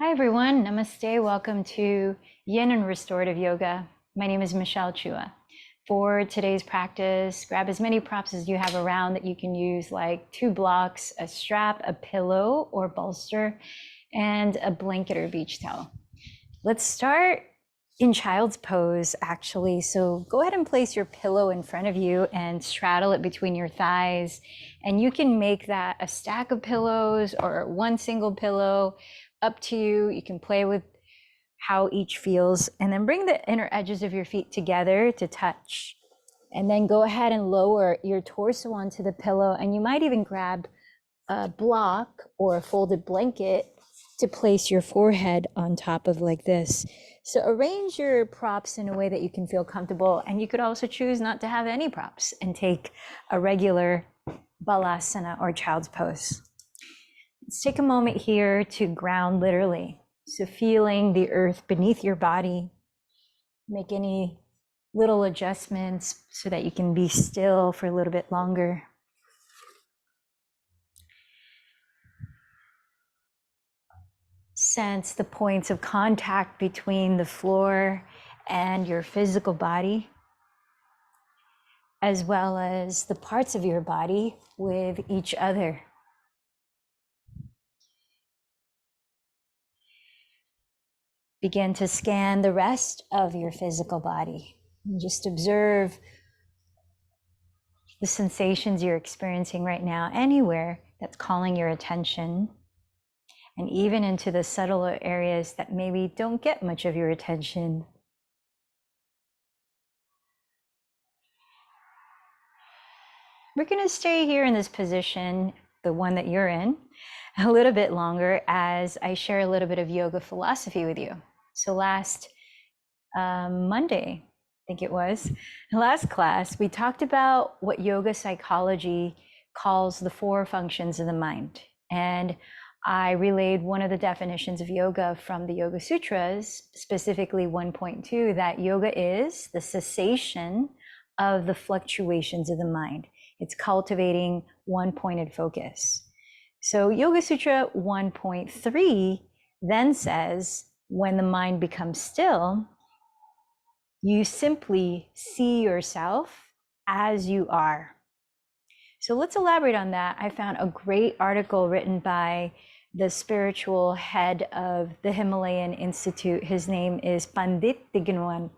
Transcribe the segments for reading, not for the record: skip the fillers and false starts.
Hi everyone, namaste. Welcome to Yin and Restorative Yoga. My name is Michelle Chua. For today's practice, grab as many props as you have around that you can use, like 2 blocks, a strap, a pillow or bolster, and a blanket or beach towel. Let's start in child's pose, actually. So go ahead and place your pillow in front of you and straddle it between your thighs. And you can make that a stack of pillows or one single pillow, up to you. You can play with how each feels, and then bring the inner edges of your feet together to touch. And then go ahead and lower your torso onto the pillow, and you might even grab a block or a folded blanket to place your forehead on top of, like this. So arrange your props in a way that you can feel comfortable, and you could also choose not to have any props and take a regular balasana or child's pose. Let's take a moment here to ground literally. So feeling the earth beneath your body. Make any little adjustments so that you can be still for a little bit longer. Sense the points of contact between the floor and your physical body, as well as the parts of your body with each other. Begin to scan the rest of your physical body and just observe the sensations you're experiencing right now, anywhere that's calling your attention, and even into the subtler areas that maybe don't get much of your attention. We're going to stay here in this position, the one that you're in, a little bit longer as I share a little bit of yoga philosophy with you. So last Monday, I think it was, last class, we talked about what yoga psychology calls the 4 functions of the mind. And I relayed one of the definitions of yoga from the Yoga Sutras, specifically 1.2, that yoga is the cessation of the fluctuations of the mind. It's cultivating one-pointed focus. So Yoga Sutra 1.3 then says, when the mind becomes still, you simply see yourself as you are. So let's elaborate on that. I found a great article written by the spiritual head of the Himalayan Institute. His name is Pandit Thignan.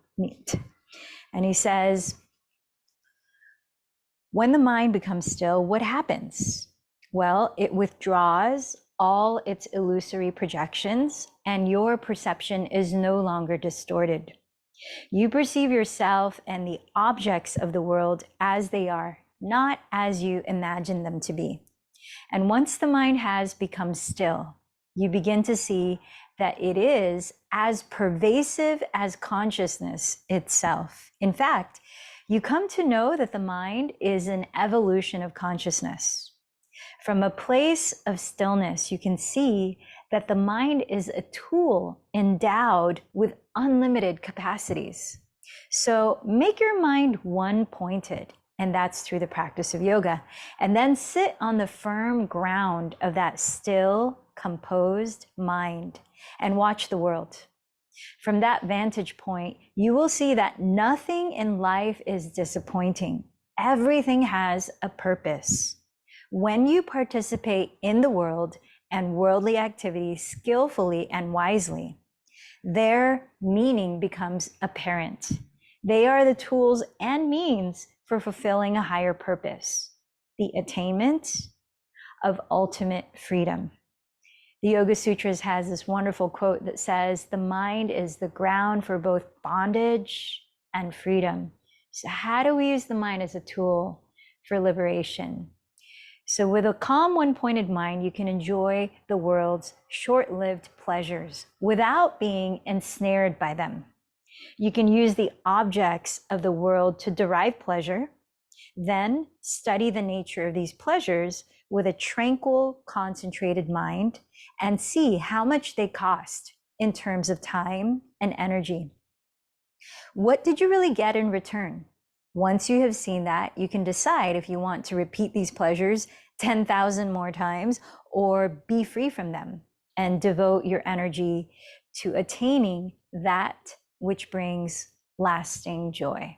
And he says, when the mind becomes still, what happens? Well, it withdraws all its illusory projections, and your perception is no longer distorted. You perceive yourself and the objects of the world as they are, not as you imagine them to be. And once the mind has become still, you begin to see that it is as pervasive as consciousness itself. In fact, you come to know that the mind is an evolution of consciousness. From a place of stillness, you can see that the mind is a tool endowed with unlimited capacities. So make your mind one-pointed, and that's through the practice of yoga. And then sit on the firm ground of that still, composed mind and watch the world. From that vantage point, you will see that nothing in life is disappointing. Everything has a purpose. When you participate in the world and worldly activities skillfully and wisely, their meaning becomes apparent. They are the tools and means for fulfilling a higher purpose, the attainment of ultimate freedom. The Yoga Sutras has this wonderful quote that says, the mind is the ground for both bondage and freedom. So how do we use the mind as a tool for liberation? So with a calm, one-pointed mind, you can enjoy the world's short-lived pleasures without being ensnared by them. You can use the objects of the world to derive pleasure, then study the nature of these pleasures with a tranquil, concentrated mind and see how much they cost in terms of time and energy. What did you really get in return? Once you have seen that, you can decide if you want to repeat these pleasures 10,000 more times or be free from them. and devote your energy to attaining that which brings lasting joy.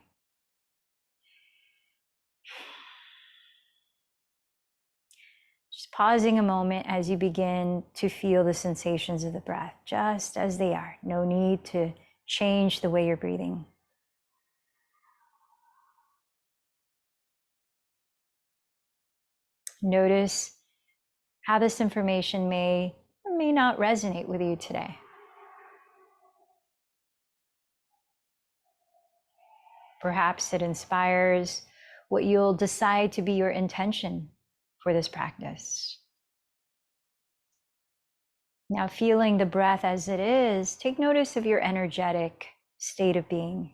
Just pausing a moment as you begin to feel the sensations of the breath, just as they are. No need to change the way you're breathing. Notice how this information may or may not resonate with you today. Perhaps it inspires what you'll decide to be your intention for this practice. Now, feeling the breath as it is, take notice of your energetic state of being.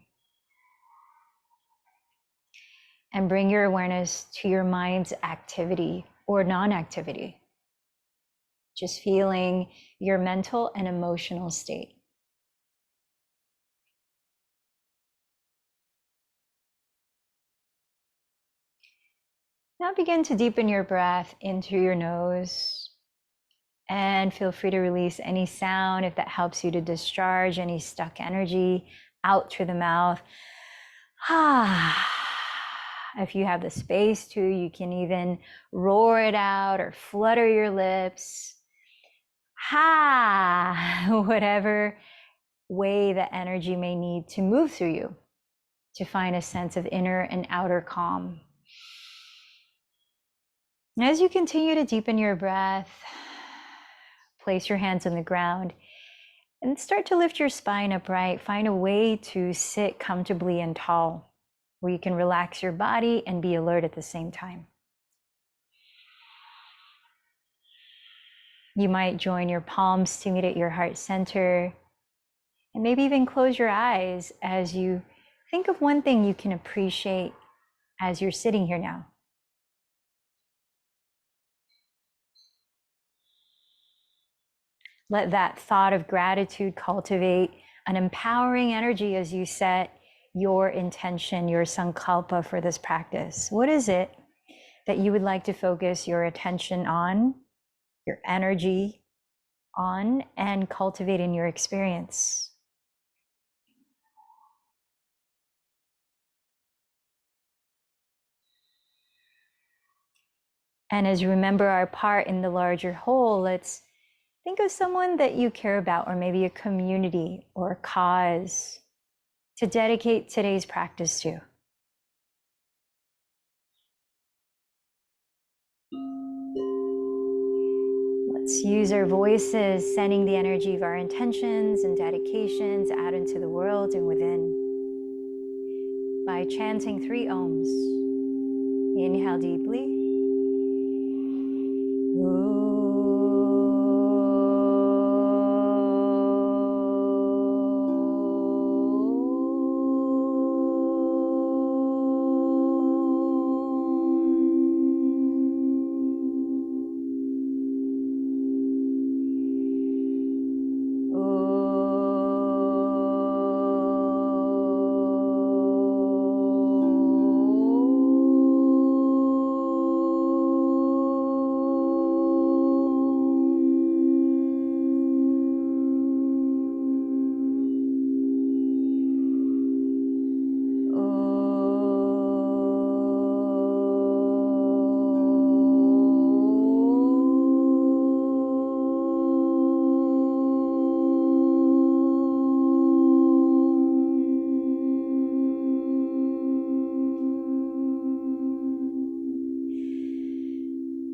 And bring your awareness to your mind's activity or non-activity. Just feeling your mental and emotional state. Now begin to deepen your breath into your nose. And feel free to release any sound if that helps you to discharge any stuck energy out through the mouth. If you have the space to, you can even roar it out or flutter your lips. Whatever way the energy may need to move through you to find a sense of inner and outer calm. And as you continue to deepen your breath, place your hands on the ground and start to lift your spine upright. Find a way to sit comfortably and tall, where you can relax your body and be alert at the same time. You might join your palms to meet at your heart center, and maybe even close your eyes as you think of one thing you can appreciate as you're sitting here now. Let that thought of gratitude cultivate an empowering energy as you set your intention, your sankalpa for this practice. What is it that you would like to focus your attention on, your energy on, and cultivate in your experience? And as you remember our part in the larger whole, let's think of someone that you care about, or maybe a community or a cause to dedicate today's practice to. Let's use our voices, sending the energy of our intentions and dedications out into the world and within by chanting 3 ohms. Inhale deeply.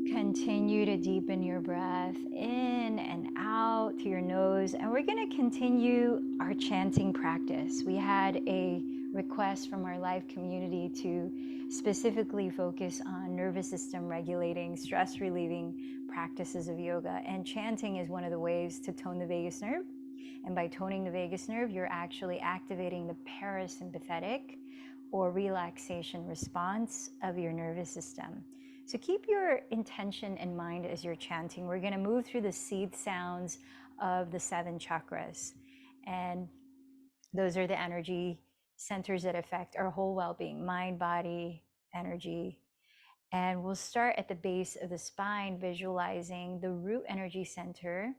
Continue to deepen your breath in and out through your nose. And we're going to continue our chanting practice. We had a request from our live community to specifically focus on nervous system regulating, stress relieving practices of yoga. And chanting is one of the ways to tone the vagus nerve. And by toning the vagus nerve, you're actually activating the parasympathetic or relaxation response of your nervous system. So keep your intention in mind as you're chanting. We're going to move through the seed sounds of the 7 chakras. And those are the energy centers that affect our whole well-being, mind, body, energy. And we'll start at the base of the spine, visualizing the root energy center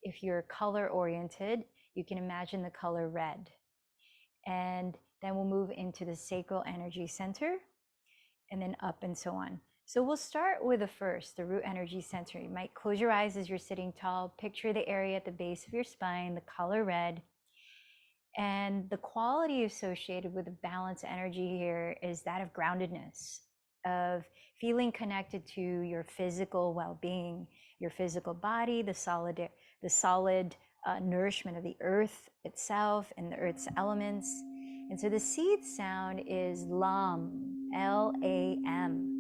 If you're color oriented, you can imagine the color red. And then we'll move into the sacral energy center and then up and so on. So we'll start with the first, the root energy center. You might close your eyes as you're sitting tall, picture the area at the base of your spine, the color red. And the quality associated with the balanced energy here is that of groundedness, of feeling connected to your physical well-being, your physical body, the solid nourishment of the earth itself and the earth's elements. And so the seed sound is Lam, L-A-M.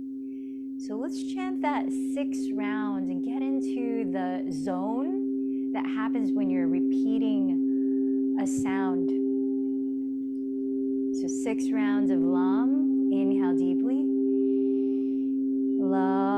So let's chant that 6 rounds and get into the zone that happens when you're repeating a sound. So 6 rounds of Lam. Inhale deeply. Lam.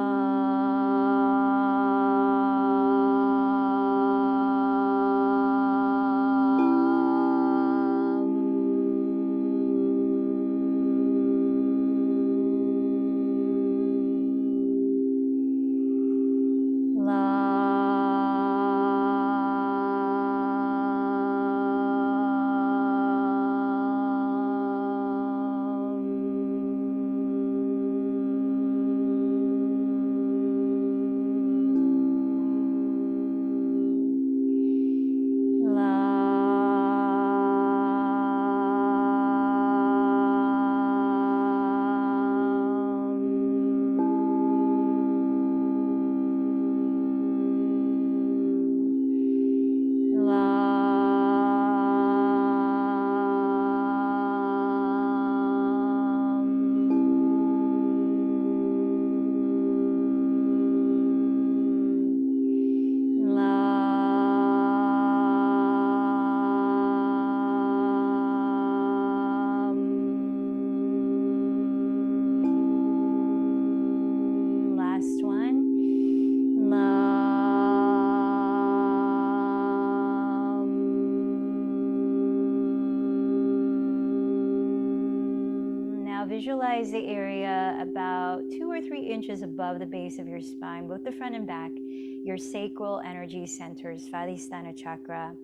Visualize the area about 2 or 3 inches above the base of your spine, both the front and back, your sacral energy centers, Svadhisthana chakra.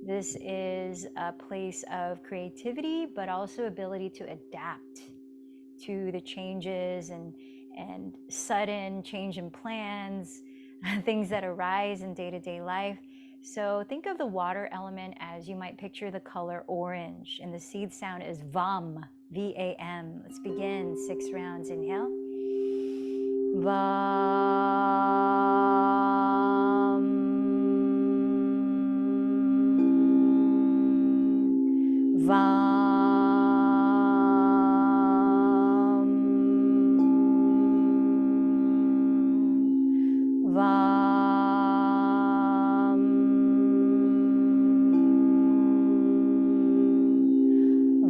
This is a place of creativity, but also ability to adapt to the changes and sudden change in plans, things that arise in day-to-day life. So think of the water element as you might picture the color orange, and the seed sound is Vam, V-A-M. Let's begin 6 rounds. Inhale. Vam. Vam.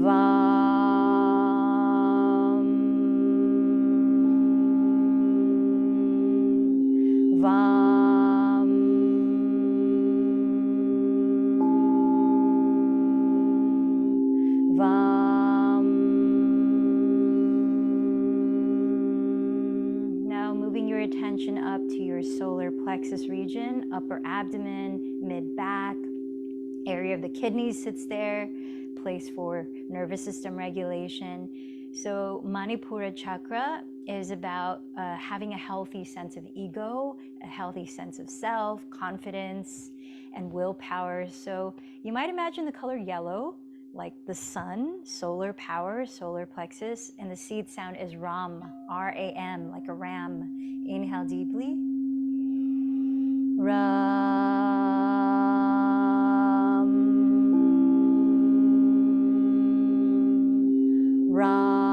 Vam. Attention up to your solar plexus region, upper abdomen, mid-back, area of the kidneys sits there, place for nervous system regulation. So Manipura chakra is about having a healthy sense of ego, a healthy sense of self, confidence, and willpower. So you might imagine the color yellow, like the sun, solar power, solar plexus, and the seed sound is Ram, R-A-M, like a ram. Inhale deeply. Ram. Ram.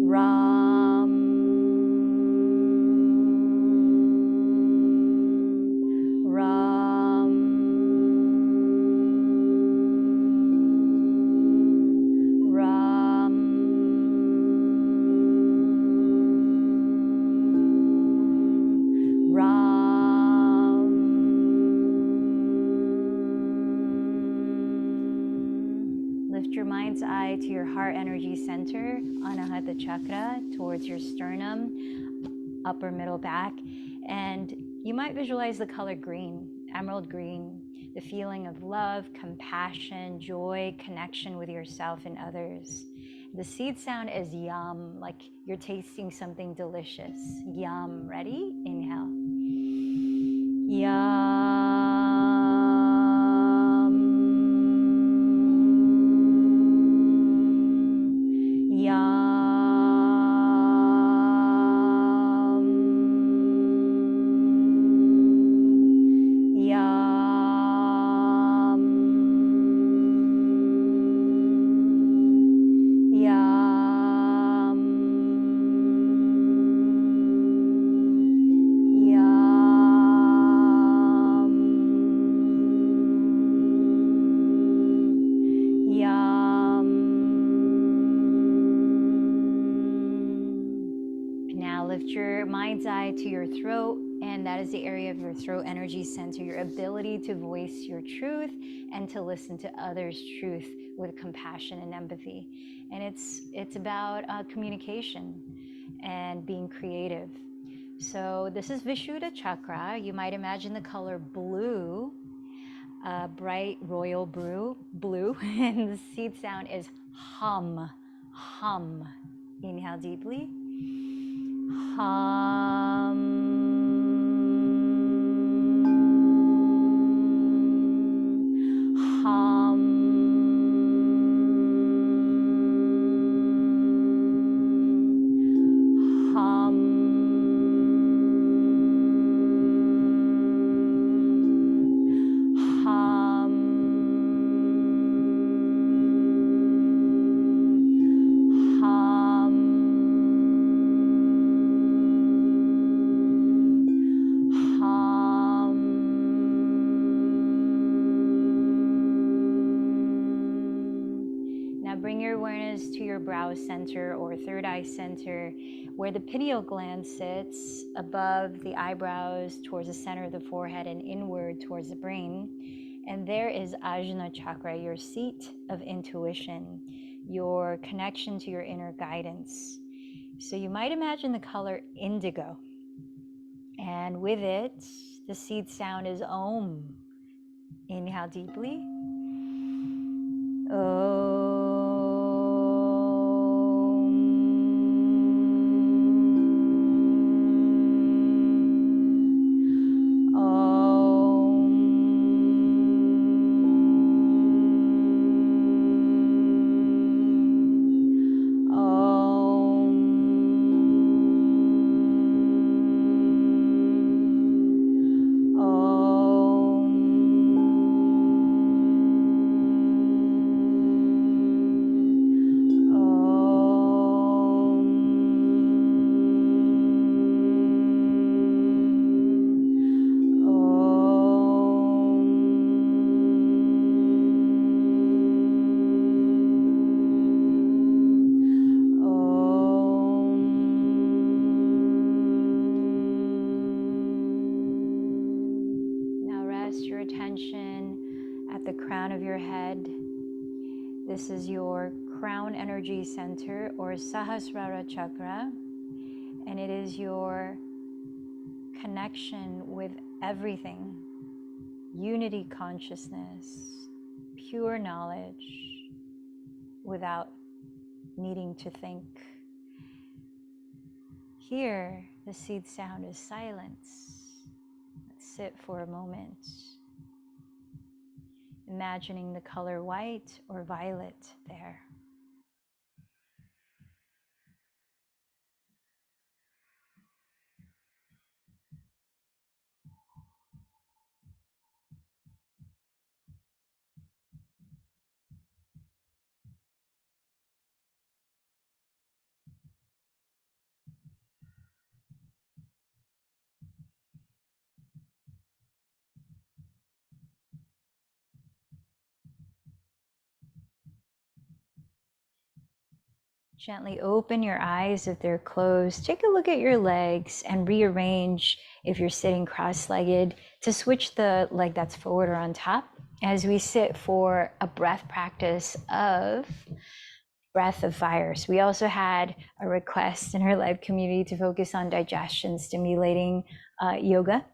Ram. Ram. Ram. Ram. Lift your mind's eye to your heart energy center, Anahata chakra, towards your sternum. upper middle back. And you might visualize the color green, emerald green, the feeling of love, compassion, joy, connection with yourself and others. The seed sound is yum, like you're tasting something delicious. Yum. Ready? Inhale. Yum. Yum. Yum. Yum. Yum. Now lift your mind's eye to your throat, and that is the area of your throat energy center, your ability to voice your truth and to listen to others' truth with compassion and empathy. And it's about communication and being creative. So this is Vishuddha chakra. You might imagine the color blue, bright royal blue, and the seed sound is hum, hum. Inhale deeply. Hum. Hum. Hum. Hum. Hum. Hum. Now bring your awareness to your brow center or third eye center, where the pineal gland sits above the eyebrows towards the center of the forehead and inward towards the brain. And there is Ajna chakra, your seat of intuition, your connection to your inner guidance. So you might imagine the color indigo. And with it, the seed sound is Om. Inhale deeply. Om. At the crown of your head. This is your crown energy center or Sahasrara chakra, and it is your connection with everything, unity consciousness, pure knowledge without needing to think. Here, the seed sound is silence. Let's sit for a moment. Imagining the color white or violet there. Gently open your eyes if they're closed. Take a look at your legs and rearrange if you're sitting cross-legged to switch the leg that's forward or on top as we sit for a breath practice of breath of fire. So we also had a request in our live community to focus on digestion stimulating yoga.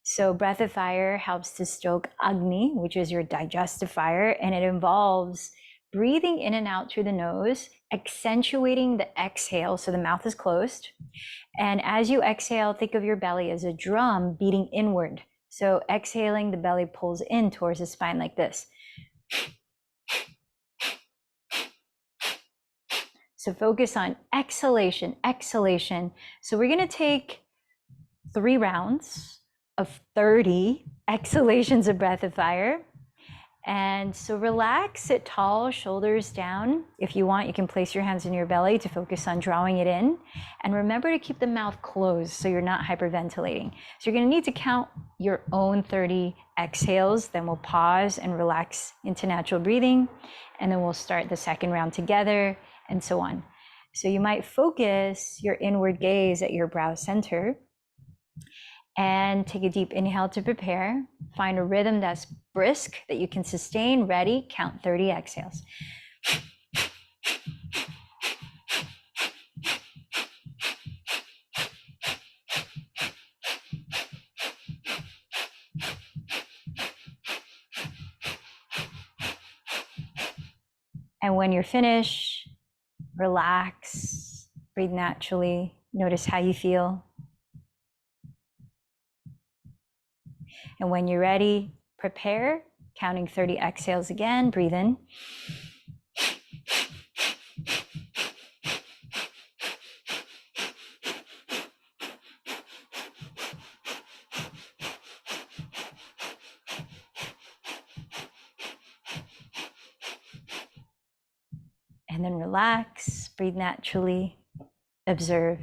So breath of fire helps to stoke Agni, which is your digestive fire, and it involves breathing in and out through the nose, accentuating the exhale so the mouth is closed. And as you exhale, think of your belly as a drum beating inward. So exhaling, the belly pulls in towards the spine like this. So focus on exhalation, exhalation. So we're going to take 3 rounds of 30 exhalations of breath of fire. And so relax, sit tall, shoulders down. If you want, you can place your hands in your belly to focus on drawing it in. And remember to keep the mouth closed so you're not hyperventilating. So you're going to need to count your own 30 exhales. Then we'll pause and relax into natural breathing. And then we'll start the second round together, and so on. So you might focus your inward gaze at your brow center and take a deep inhale to prepare. Find a rhythm that's brisk, that you can sustain. Ready? Count 30 exhales. And when you're finished, relax, breathe naturally. Notice how you feel. And when you're ready, prepare, counting 30 exhales again, breathe in. And then relax, breathe naturally, observe.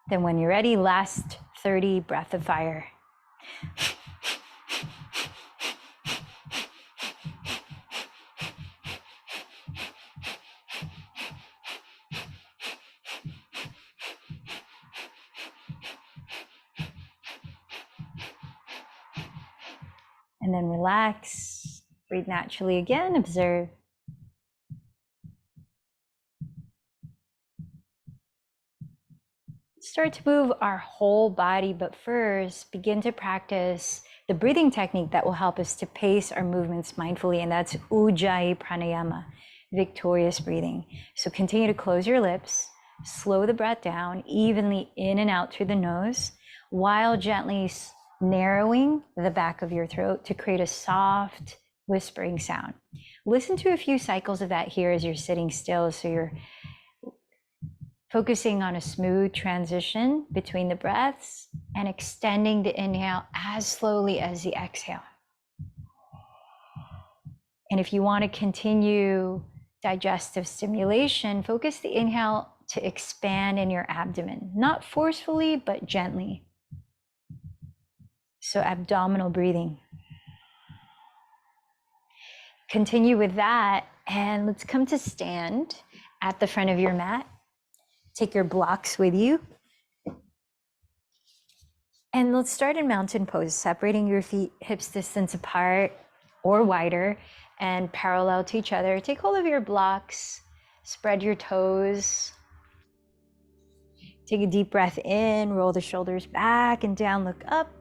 Then when you're ready, last 30 breath of fire. And then relax, breathe naturally again, observe. Start to move our whole body, but first begin to practice the breathing technique that will help us to pace our movements mindfully, and that's Ujjayi Pranayama, victorious breathing. So continue to close your lips, slow the breath down, evenly in and out through the nose, while gently narrowing the back of your throat to create a soft whispering sound. Listen to a few cycles of that here as you're sitting still, so you're focusing on a smooth transition between the breaths and extending the inhale as slowly as the exhale. And if you want to continue digestive stimulation, focus the inhale to expand in your abdomen, not forcefully, but gently. So abdominal breathing. Continue with that, and let's come to stand at the front of your mat. Take your blocks with you. And let's start in mountain pose, separating your feet hips distance apart or wider and parallel to each other. Take hold of your blocks, spread your toes. Take a deep breath in, roll the shoulders back and down, look up.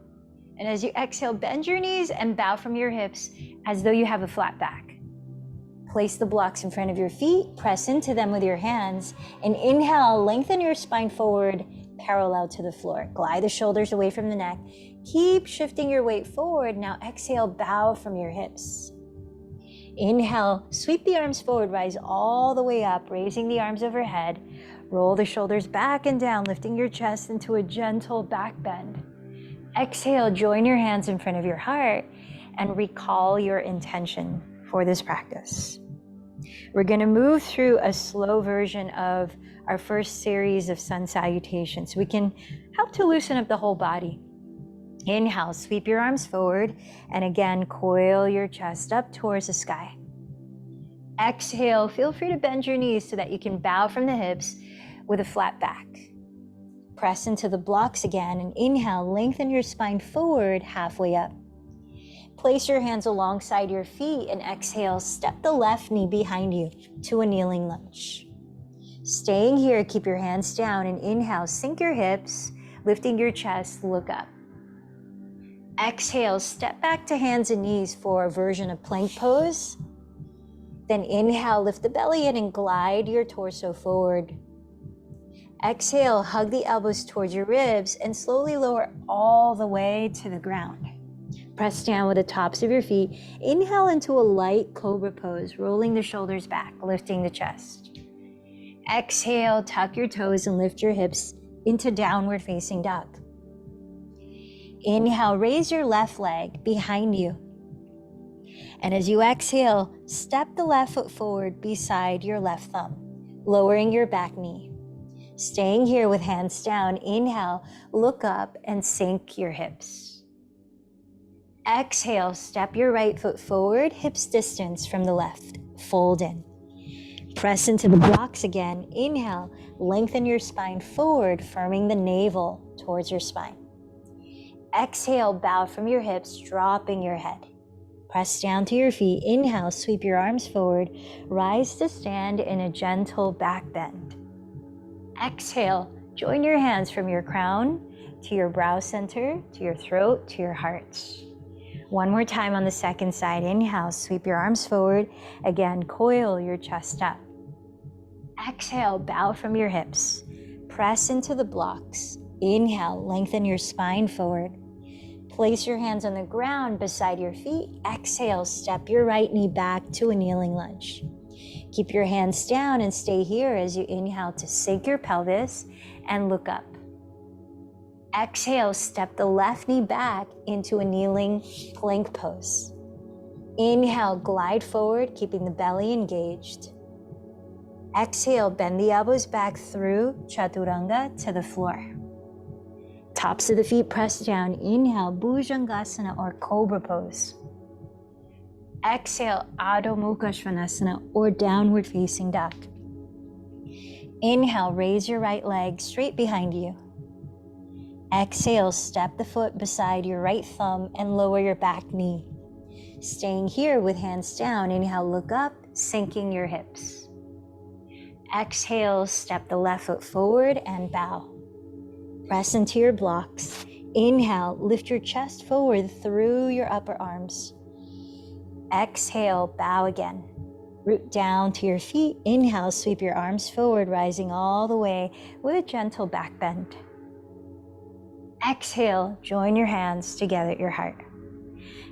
And as you exhale, bend your knees and bow from your hips as though you have a flat back. Place the blocks in front of your feet, press into them with your hands, and inhale, lengthen your spine forward, parallel to the floor. Glide the shoulders away from the neck. Keep shifting your weight forward. Now exhale, bow from your hips. Inhale, sweep the arms forward, rise all the way up, raising the arms overhead. Roll the shoulders back and down, lifting your chest into a gentle back bend. Exhale, join your hands in front of your heart and recall your intention for this practice. We're going to move through a slow version of our first series of sun salutations. We can help to loosen up the whole body. Inhale, sweep your arms forward, and again, coil your chest up towards the sky. Exhale, feel free to bend your knees so that you can bow from the hips with a flat back. Press into the blocks again, and inhale, lengthen your spine forward halfway up. Place your hands alongside your feet and exhale, step the left knee behind you to a kneeling lunge. Staying here, keep your hands down and inhale, sink your hips, lifting your chest, look up. Exhale, step back to hands and knees for a version of plank pose. Then inhale, lift the belly in and glide your torso forward. Exhale, hug the elbows towards your ribs and slowly lower all the way to the ground. Press down with the tops of your feet. Inhale into a light cobra pose, rolling the shoulders back, lifting the chest. Exhale, tuck your toes and lift your hips into downward facing dog. Inhale, raise your left leg behind you. And as you exhale, step the left foot forward beside your left thumb, lowering your back knee. Staying here with hands down, inhale, look up and sink your hips. Exhale, step your right foot forward, hips distance from the left, fold in. Press into the blocks again. Inhale, lengthen your spine forward, firming the navel towards your spine. Exhale, bow from your hips, dropping your head. Press down to your feet. Inhale, sweep your arms forward, rise to stand in a gentle back bend. Exhale, join your hands from your crown to your brow center, to your throat, to your heart. One more time on the second side. Inhale, sweep your arms forward. Again, coil your chest up. Exhale, bow from your hips. Press into the blocks. Inhale, lengthen your spine forward. Place your hands on the ground beside your feet. Exhale, step your right knee back to a kneeling lunge. Keep your hands down and stay here as you inhale to sink your pelvis and look up. Exhale, step the left knee back into a kneeling plank pose. Inhale, glide forward, keeping the belly engaged. Exhale, bend the elbows back through Chaturanga to the floor. Tops of the feet press down. Inhale, Bhujangasana or Cobra pose. Exhale, Adho Mukha Svanasana or downward facing dog. Inhale, raise your right leg straight behind you. Exhale, step the foot beside your right thumb and lower your back knee. Staying here with hands down. Inhale, look up, sinking your hips. Exhale, step the left foot forward and bow. Press into your blocks. Inhale, lift your chest forward through your upper arms. Exhale, bow again. Root down to your feet. Inhale, sweep your arms forward, rising all the way with a gentle back bend. Exhale, join your hands together at your heart.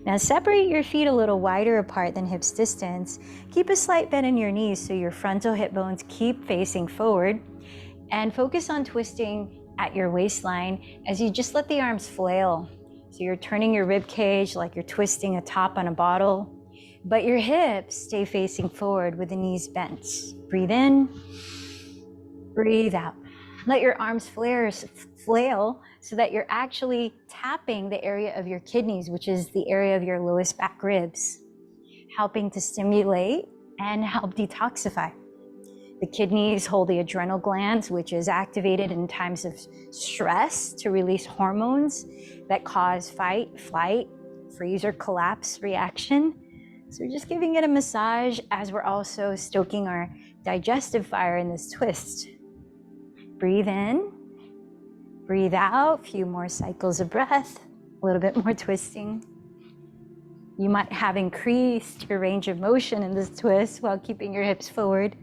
Now separate your feet a little wider apart than hips distance. Keep a slight bend in your knees so your frontal hip bones keep facing forward. And focus on twisting at your waistline as you just let the arms flail. So you're turning your rib cage like you're twisting a top on a bottle, but your hips stay facing forward with the knees bent. Breathe in, breathe out. Let your arms flail so that you're actually tapping the area of your kidneys, which is the area of your lowest back ribs, helping to stimulate and help detoxify. The kidneys hold the adrenal glands, which is activated in times of stress to release hormones that cause fight, flight, freeze, or collapse reaction. So we're just giving it a massage as we're also stoking our digestive fire in this twist. Breathe in, breathe out, a few more cycles of breath, a little bit more twisting. You might have increased your range of motion in this twist while keeping your hips forward.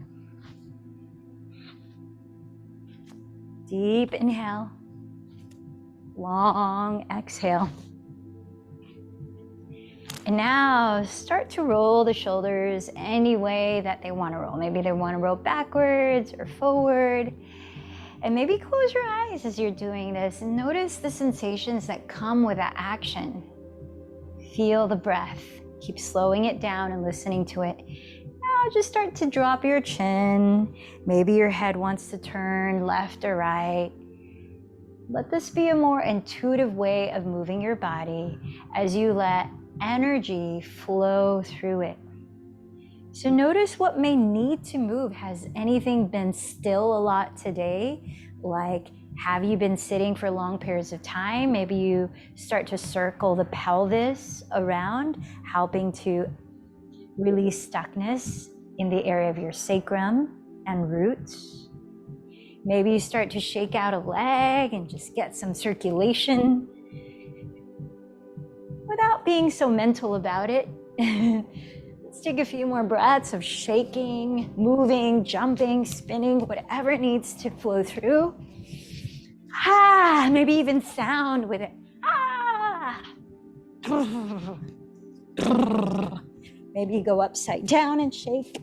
Deep inhale, long exhale. And now start to roll the shoulders any way that they want to roll. Maybe they want to roll backwards or forward. And maybe close your eyes as you're doing this and notice the sensations that come with that action. Feel the breath. Keep slowing it down and listening to it. Now just start to drop your chin. Maybe your head wants to turn left or right. Let this be a more intuitive way of moving your body as you let energy flow through it. So notice what may need to move. Has anything been still a lot today? Like, have you been sitting for long periods of time? Maybe you start to circle the pelvis around, helping to release stuckness in the area of your sacrum and roots. Maybe you start to shake out a leg and just get some circulation without being so mental about it. Let's take a few more breaths of shaking, moving, jumping, spinning, whatever needs to flow through. Maybe even sound with it. Maybe you go upside down and shake.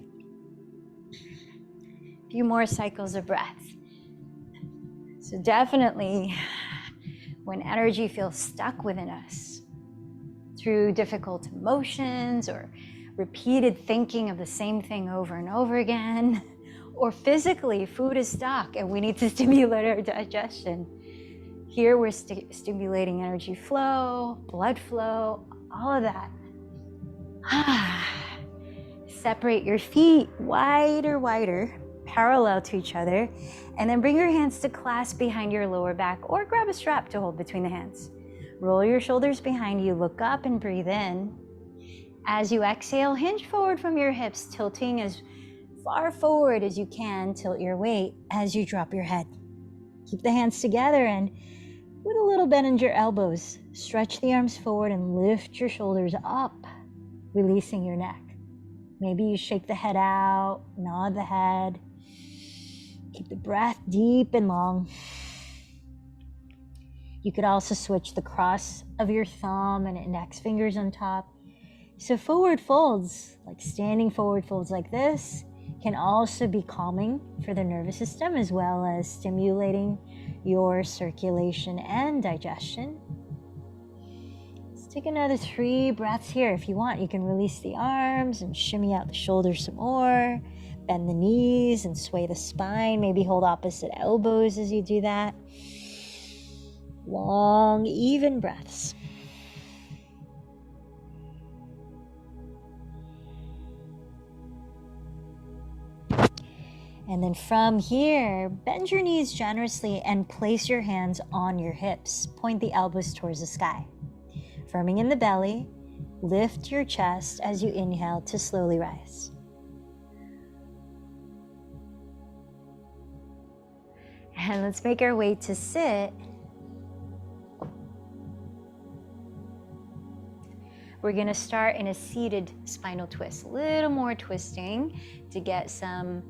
A few more cycles of breath. So definitely, when energy feels stuck within us through difficult emotions or repeated thinking of the same thing over and over again, or physically food is stuck and we need to stimulate our digestion. Here we're stimulating energy flow, blood flow, all of that. Separate your feet wider, parallel to each other, and then bring your hands to clasp behind your lower back or grab a strap to hold between the hands. Roll your shoulders behind you, look up and breathe in. As you exhale, hinge forward from your hips, tilting as far forward as you can. Tilt your weight as you drop your head. Keep the hands together and with a little bend in your elbows, stretch the arms forward and lift your shoulders up, releasing your neck. Maybe you shake the head out, nod the head. Keep the breath deep and long. You could also switch the cross of your thumb and index fingers on top. So forward folds, like standing forward folds like this, can also be calming for the nervous system as well as stimulating your circulation and digestion. Let's take another 3 breaths here. If you want, you can release the arms and shimmy out the shoulders some more. Bend the knees and sway the spine. Maybe hold opposite elbows as you do that. Long, even breaths. And then from here, bend your knees generously and place your hands on your hips. Point the elbows towards the sky. Firming in the belly, lift your chest as you inhale to slowly rise. And let's make our way to sit. We're gonna start in a seated spinal twist. A little more twisting to get some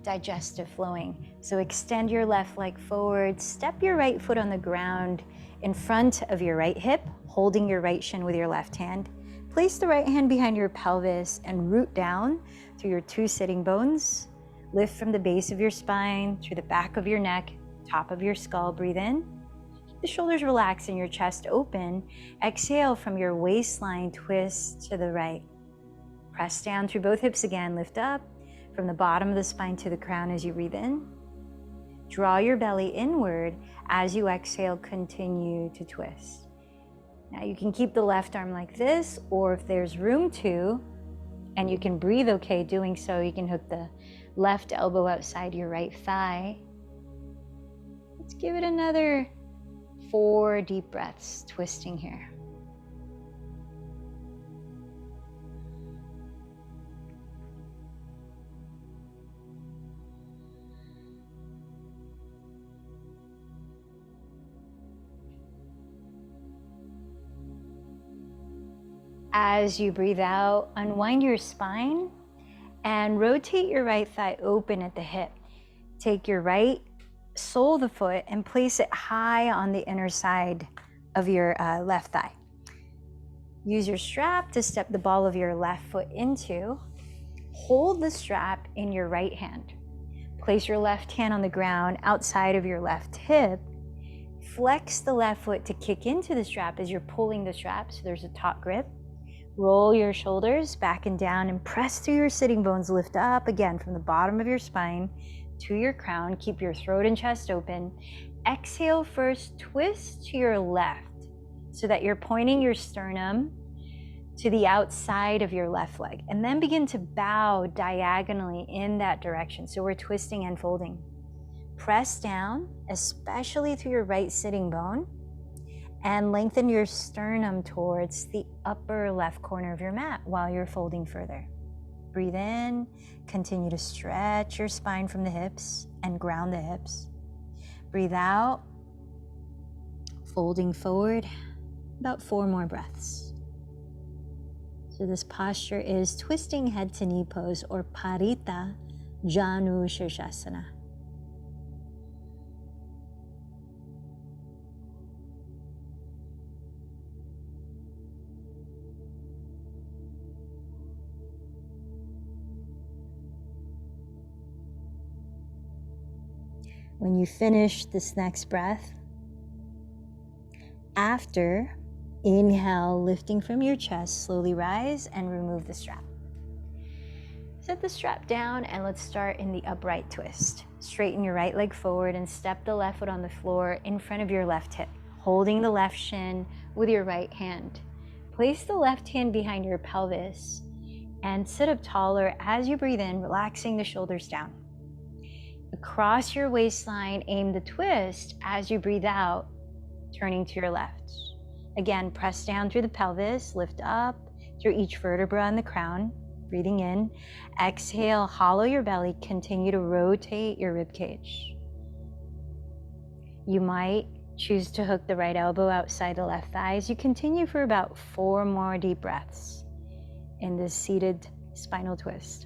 digestive flowing. So extend your left leg forward, step your right foot on the ground in front of your right hip, holding your right shin with your left hand. Place the right hand behind your pelvis and root down through your 2 sitting bones. Lift from the base of your spine, through the back of your neck, top of your skull. Breathe in. Keep the shoulders relaxed and your chest open. Exhale from your waistline, twist to the right. Press down through both hips again, lift up. From the bottom of the spine to the crown as you breathe in. Draw your belly inward. As you exhale, continue to twist. Now you can keep the left arm like this, or if there's room to, and you can breathe okay doing so, you can hook the left elbow outside your right thigh. Let's give it another 4 deep breaths, twisting here. As you breathe out, unwind your spine and rotate your right thigh open at the hip. Take your right sole of the foot and place it high on the inner side of your left thigh. Use your strap to step the ball of your left foot into. Hold the strap in your right hand. Place your left hand on the ground outside of your left hip. Flex the left foot to kick into the strap as you're pulling the strap, so there's a taut grip. Roll your shoulders back and down and press through your sitting bones. Lift up again from the bottom of your spine to your crown. Keep your throat and chest open. Exhale first, twist to your left so that you're pointing your sternum to the outside of your left leg, and then begin to bow diagonally in that direction. So we're twisting and folding. Press down, especially through your right sitting bone, and lengthen your sternum towards the upper left corner of your mat while you're folding further. Breathe in, continue to stretch your spine from the hips and ground the hips. Breathe out, folding forward, about 4 more breaths. So this posture is twisting head to knee pose, or Parita Janu Shirshasana. When you finish this next breath, after, inhale, lifting from your chest, slowly rise and remove the strap. Set the strap down and let's start in the upright twist. Straighten your right leg forward and step the left foot on the floor in front of your left hip, holding the left shin with your right hand. Place the left hand behind your pelvis and sit up taller as you breathe in, relaxing the shoulders down. Across your waistline, aim the twist as you breathe out, turning to your left. Again, press down through the pelvis, lift up through each vertebra in the crown, breathing in. Exhale, hollow your belly, continue to rotate your rib cage. You might choose to hook the right elbow outside the left thigh as you continue for about 4 more deep breaths in this seated spinal twist.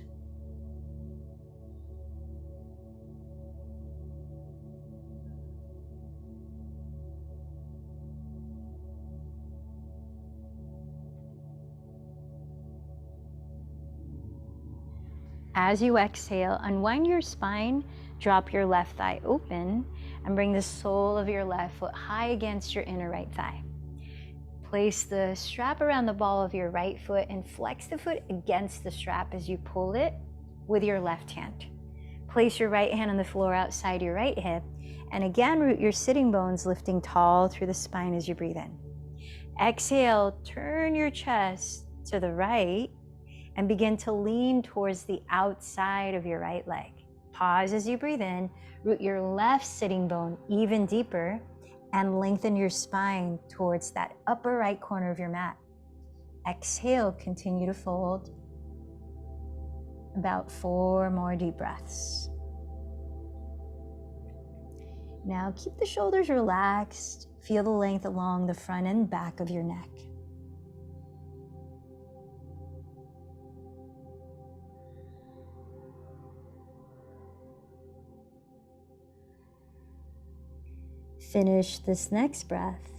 As you exhale, unwind your spine, drop your left thigh open, and bring the sole of your left foot high against your inner right thigh. Place the strap around the ball of your right foot and flex the foot against the strap as you pull it with your left hand. Place your right hand on the floor outside your right hip, and again root your sitting bones, lifting tall through the spine as you breathe in. Exhale, turn your chest to the right and begin to lean towards the outside of your right leg. Pause as you breathe in, root your left sitting bone even deeper, and lengthen your spine towards that upper right corner of your mat. Exhale, continue to fold. About 4 more deep breaths. Now keep the shoulders relaxed. Feel the length along the front and back of your neck. Finish this next breath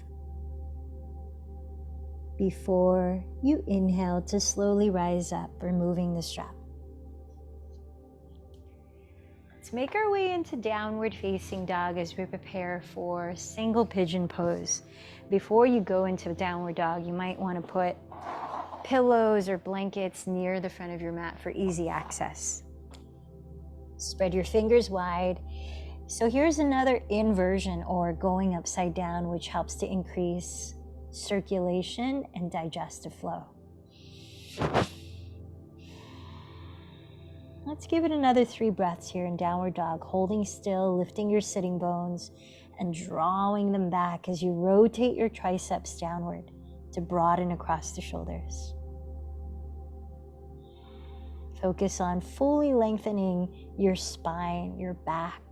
before you inhale to slowly rise up, removing the strap. Let's make our way into downward facing dog as we prepare for single pigeon pose. Before you go into downward dog, you might want to put pillows or blankets near the front of your mat for easy access. Spread your fingers wide. So here's another inversion, or going upside down, which helps to increase circulation and digestive flow. Let's give it another 3 breaths here in downward dog, holding still, lifting your sitting bones and drawing them back as you rotate your triceps downward to broaden across the shoulders. Focus on fully lengthening your spine, your back.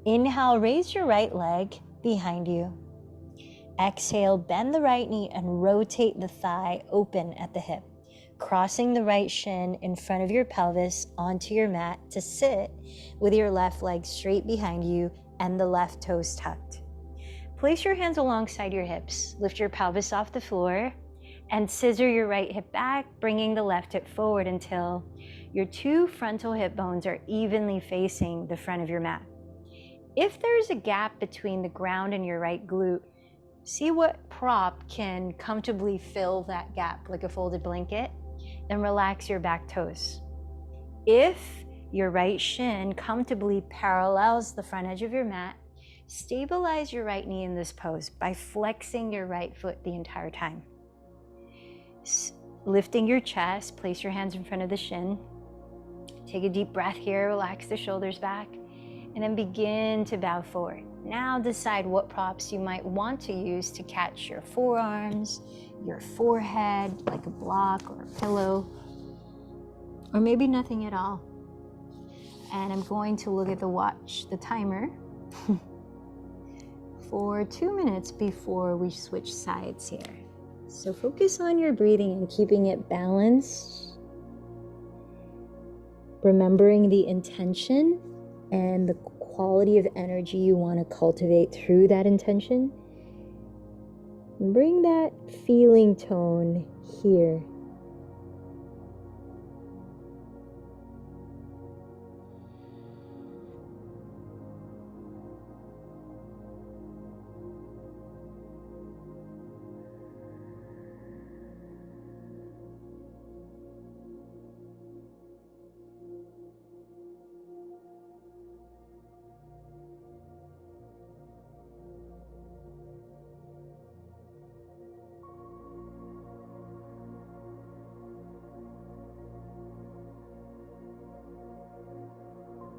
Inhale, raise your right leg behind you. Exhale, bend the right knee and rotate the thigh open at the hip, crossing the right shin in front of your pelvis onto your mat to sit with your left leg straight behind you and the left toes tucked. Place your hands alongside your hips, lift your pelvis off the floor, and scissor your right hip back, bringing the left hip forward until your 2 frontal hip bones are evenly facing the front of your mat. If there's a gap between the ground and your right glute, see what prop can comfortably fill that gap, like a folded blanket, then relax your back toes. If your right shin comfortably parallels the front edge of your mat, stabilize your right knee in this pose by flexing your right foot the entire time. Lifting your chest, place your hands in front of the shin. Take a deep breath here, relax the shoulders back, and then begin to bow forward. Now decide what props you might want to use to catch your forearms, your forehead, like a block or a pillow, or maybe nothing at all. And I'm going to look at the watch, the timer, for 2 minutes before we switch sides here. So focus on your breathing and keeping it balanced. Remembering the intention and the quality of energy you want to cultivate through that intention. Bring that feeling tone here.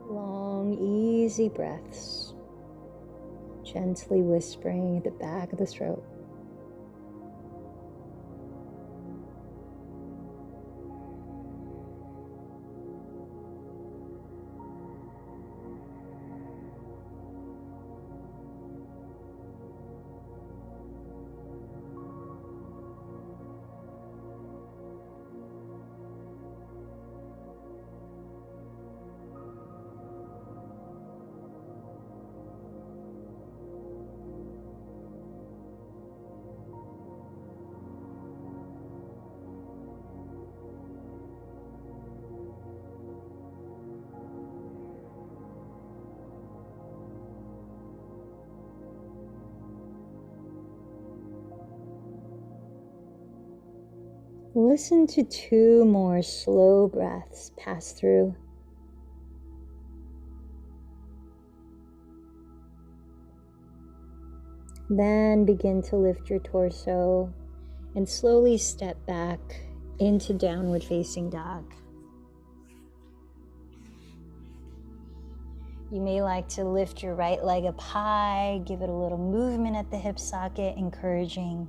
Long, easy breaths, gently whispering at the back of the throat. Listen to 2 more slow breaths pass through. Then begin to lift your torso and slowly step back into downward facing dog. You may like to lift your right leg up high, give it a little movement at the hip socket, encouraging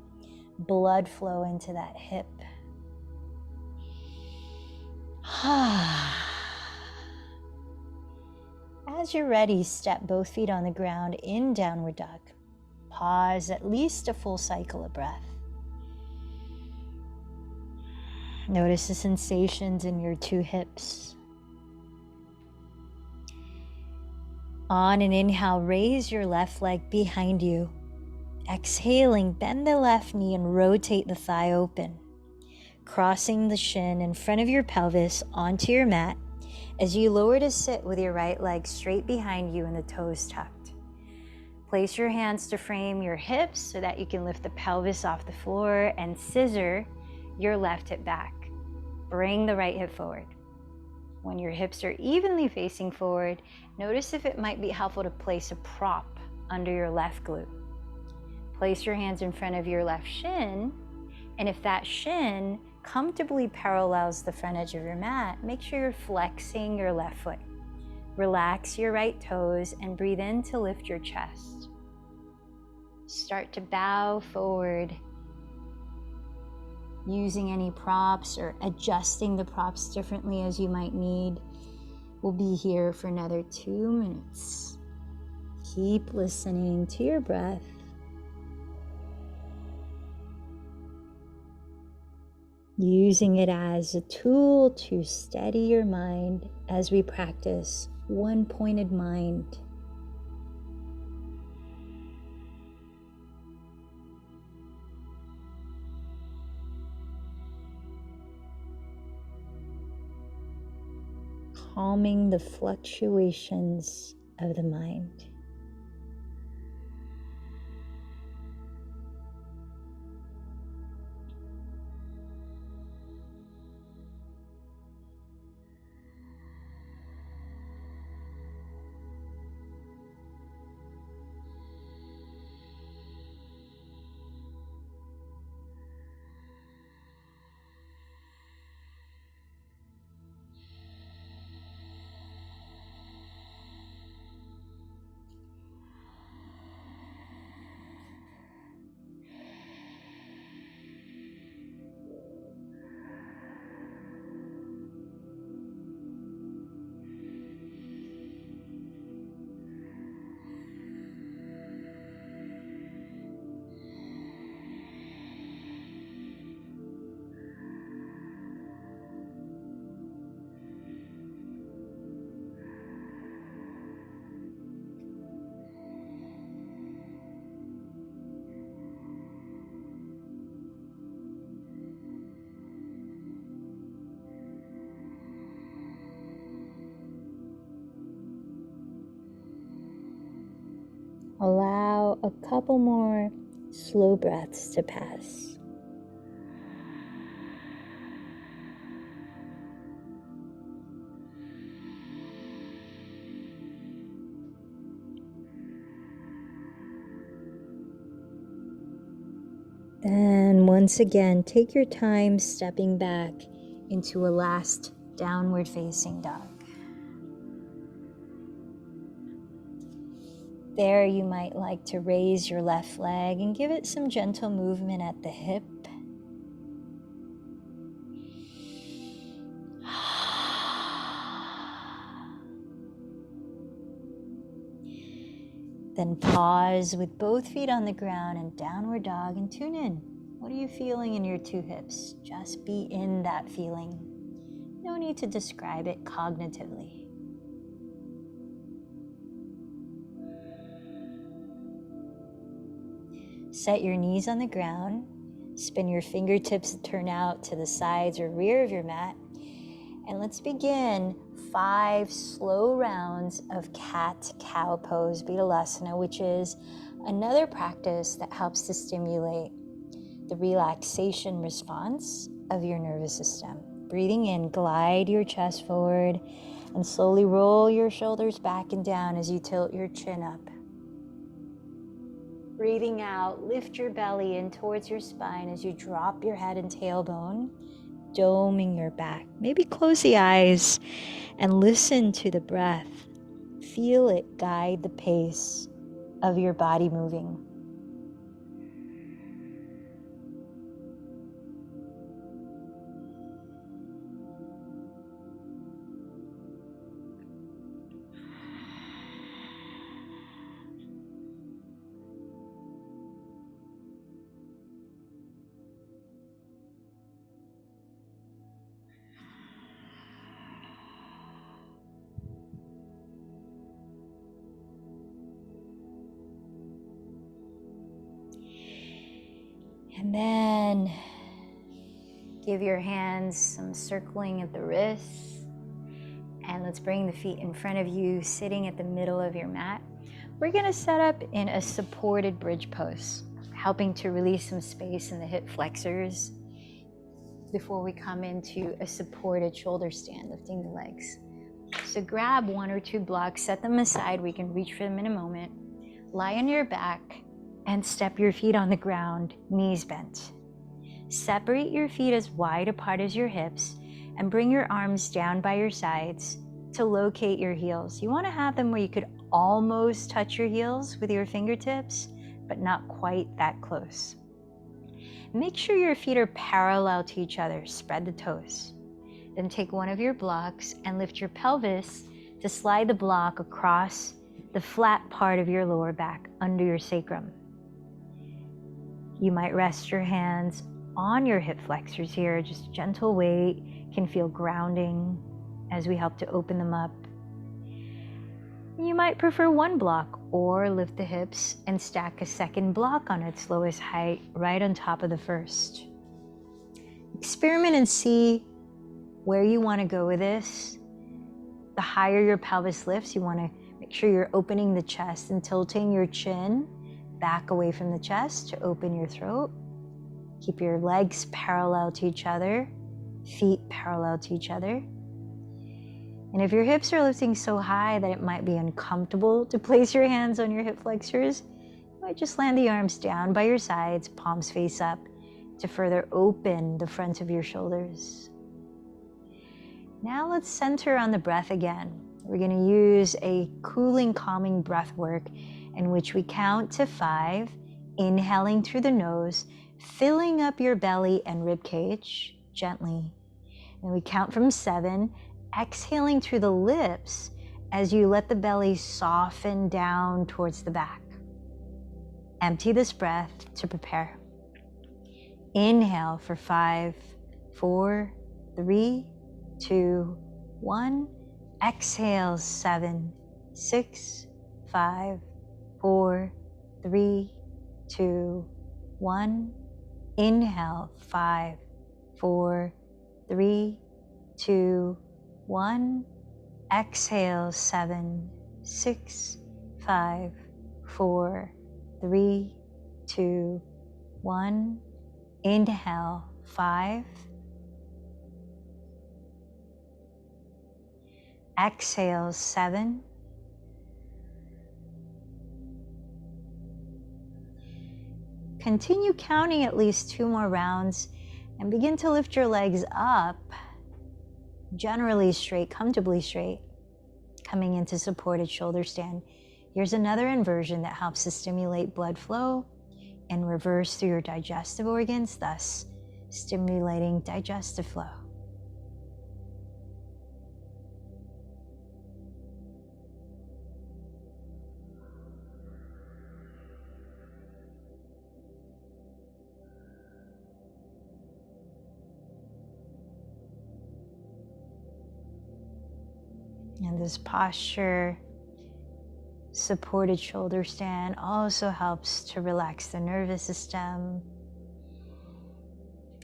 blood flow into that hip. As you're ready, step both feet on the ground in downward dog. Pause at least a full cycle of breath. Notice the sensations in your 2 hips. On an inhale, raise your left leg behind you. Exhaling, bend the left knee and rotate the thigh open, crossing the shin in front of your pelvis onto your mat as you lower to sit with your right leg straight behind you and the toes tucked. Place your hands to frame your hips so that you can lift the pelvis off the floor and scissor your left hip back. Bring the right hip forward. When your hips are evenly facing forward, notice if it might be helpful to place a prop under your left glute. Place your hands in front of your left shin, and if that shin comfortably parallels the front edge of your mat, make sure you're flexing your left foot. Relax your right toes and breathe in to lift your chest. Start to bow forward, using any props or adjusting the props differently as you might need. We'll be here for another 2 minutes. Keep listening to your breath. Using it as a tool to steady your mind as we practice one-pointed mind. Calming the fluctuations of the mind. Allow a couple more slow breaths to pass. Then once again, take your time stepping back into a last downward facing dog. There you might like to raise your left leg and give it some gentle movement at the hip. Then pause with both feet on the ground and downward dog and tune in. What are you feeling in your two hips? Just be in that feeling. No need to describe it cognitively. Set your knees on the ground. Spin your fingertips to turn out to the sides or rear of your mat. And let's begin 5 slow rounds of cat-cow pose, Vipassana, which is another practice that helps to stimulate the relaxation response of your nervous system. Breathing in, glide your chest forward and slowly roll your shoulders back and down as you tilt your chin up. Breathing out, lift your belly in towards your spine as you drop your head and tailbone, doming your back. Maybe close the eyes and listen to the breath. Feel it guide the pace of your body moving. And then give your hands some circling at the wrists. And let's bring the feet in front of you, sitting at the middle of your mat. We're gonna set up in a supported bridge pose, helping to release some space in the hip flexors before we come into a supported shoulder stand, lifting the legs. So grab 1 or 2 blocks, set them aside. We can reach for them in a moment. Lie on your back and step your feet on the ground, knees bent. Separate your feet as wide apart as your hips and bring your arms down by your sides to locate your heels. You want to have them where you could almost touch your heels with your fingertips, but not quite that close. Make sure your feet are parallel to each other. Spread the toes. Then take one of your blocks and lift your pelvis to slide the block across the flat part of your lower back under your sacrum. You might rest your hands on your hip flexors here. Just gentle weight can feel grounding as we help to open them up. You might prefer one block or lift the hips and stack a second block on its lowest height right on top of the first. Experiment and see where you want to go with this. The higher your pelvis lifts, you want to make sure you're opening the chest and tilting your chin back away from the chest to open your throat. Keep your legs parallel to each other, feet parallel to each other. And if your hips are lifting so high that it might be uncomfortable to place your hands on your hip flexors, you might just land the arms down by your sides, palms face up, to further open the front of your shoulders. Now let's center on the breath again. We're going to use a cooling, calming breath work in which we count to 5, inhaling through the nose, filling up your belly and rib cage gently. And we count from 7, exhaling through the lips as you let the belly soften down towards the back. Empty this breath to prepare. Inhale for 5, 4, 3, 2, 1. Exhale 7, 6, 5, 4, 3, 2, 1. Inhale 5, 4, 3, 2, 1. Exhale 7, 6, 5, 4, 3, 2, 1. Inhale, 5. Exhale, 7. Continue counting at least 2 more rounds and begin to lift your legs up, generally straight, comfortably straight, coming into supported shoulder stand. Here's another inversion that helps to stimulate blood flow and reverse through your digestive organs, thus stimulating digestive flow. And this posture, supported shoulder stand, also helps to relax the nervous system,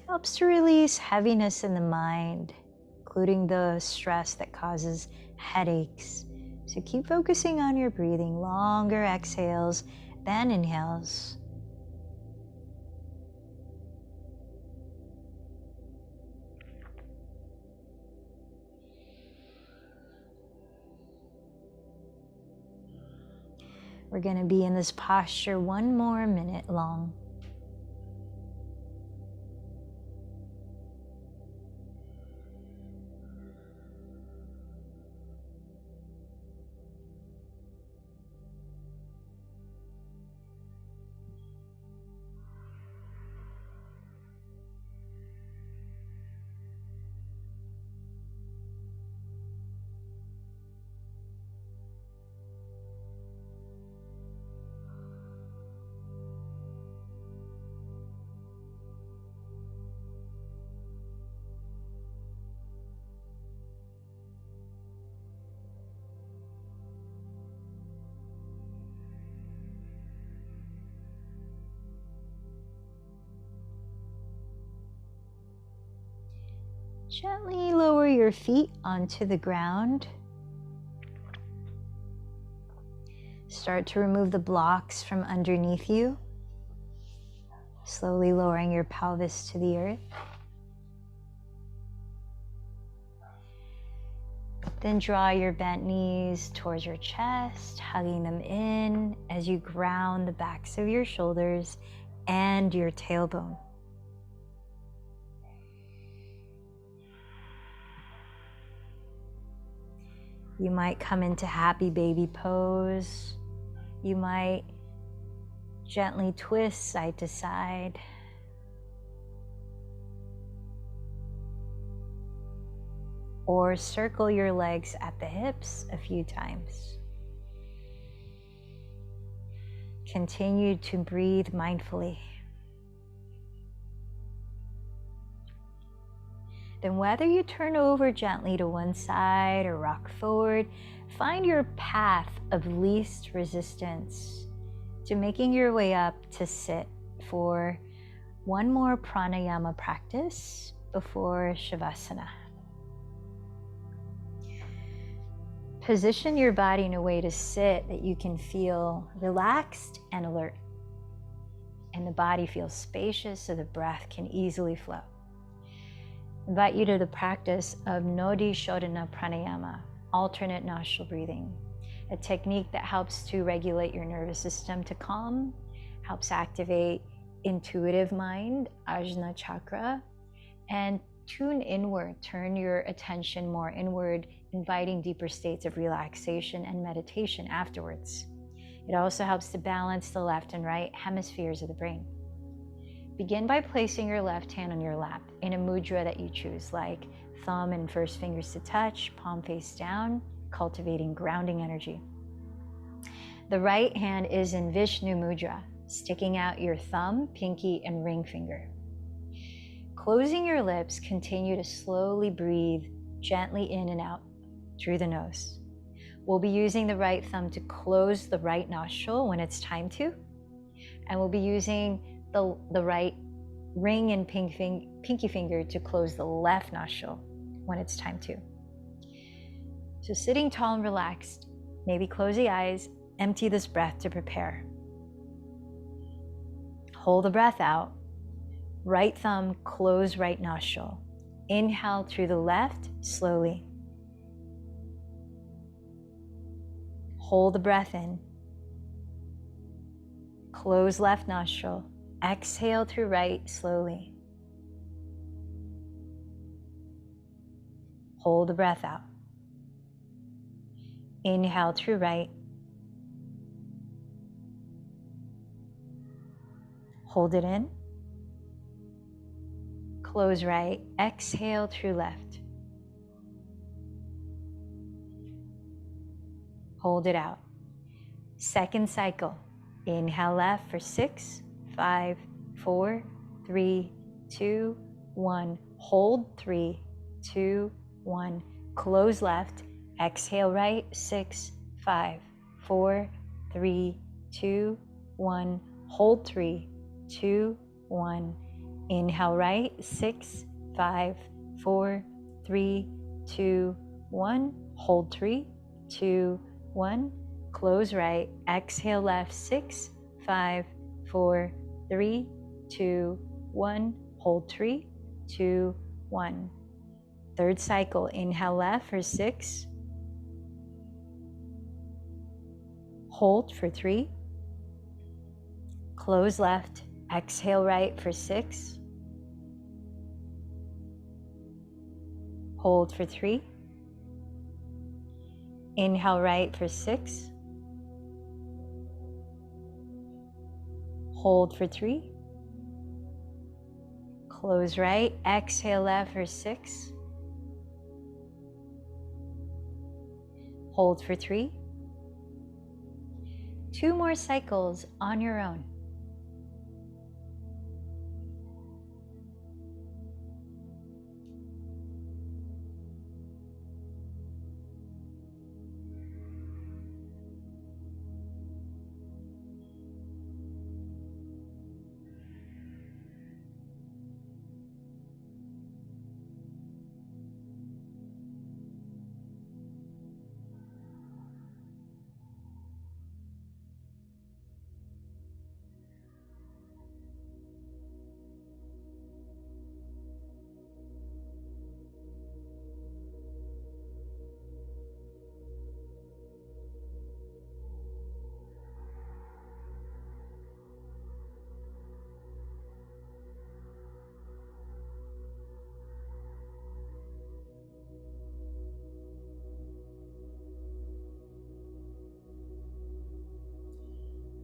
helps to release heaviness in the mind, including the stress that causes headaches. So keep focusing on your breathing, longer exhales than inhales. We're going to be in this posture 1 more minute long. Gently lower your feet onto the ground. Start to remove the blocks from underneath you, slowly lowering your pelvis to the earth. Then draw your bent knees towards your chest, hugging them in as you ground the backs of your shoulders and your tailbone. You might come into happy baby pose. You might gently twist side to side. Or circle your legs at the hips a few times. Continue to breathe mindfully. Then whether you turn over gently to one side or rock forward, find your path of least resistance to making your way up to sit for 1 more pranayama practice before Shavasana. Position your body in a way to sit that you can feel relaxed and alert. And the body feels spacious so the breath can easily flow. Invite you to the practice of Nodi Shodhana Pranayama, alternate nostril breathing, a technique that helps to regulate your nervous system to calm, helps activate intuitive mind, Ajna chakra, and tune inward, turn your attention more inward, inviting deeper states of relaxation and meditation afterwards. It also helps to balance the left and right hemispheres of the brain. Begin by placing your left hand on your lap in a mudra that you choose, like thumb and first fingers to touch, palm face down, cultivating grounding energy. The right hand is in Vishnu mudra, sticking out your thumb, pinky, and ring finger. Closing your lips, continue to slowly breathe gently in and out through the nose. We'll be using the right thumb to close the right nostril when it's time to, and we'll be using the right ring and pinky finger to close the left nostril when it's time to. So sitting tall and relaxed, maybe close the eyes Empty this breath to prepare. Hold the breath out. Right thumb, close right nostril. Inhale through the left, slowly. Hold the breath in. Close left nostril. Exhale through right, slowly. Hold the breath out. Inhale through right. Hold it in. Close right. Exhale through left. Hold it out. Second cycle. Inhale left for 6, 5, 4, 3, 2, 1. Hold 3, 2, 1. Close left. Exhale right. 6, 5, 4, 3, 2, 1. Hold 3, 2, 1. Inhale right. 6, 5, 4, 3, 2, 1. Hold 3, 2, 1. Close right. Exhale left. 6, 5, 4, 3, 2, 1. Hold 3, 2, 1. Third cycle. Inhale left for 6. Hold for 3. Close left. Exhale right for 6. Hold for 3. Inhale right for 6. Hold for 3. Close right. Exhale left for 6. Hold for 3. 2 more cycles on your own.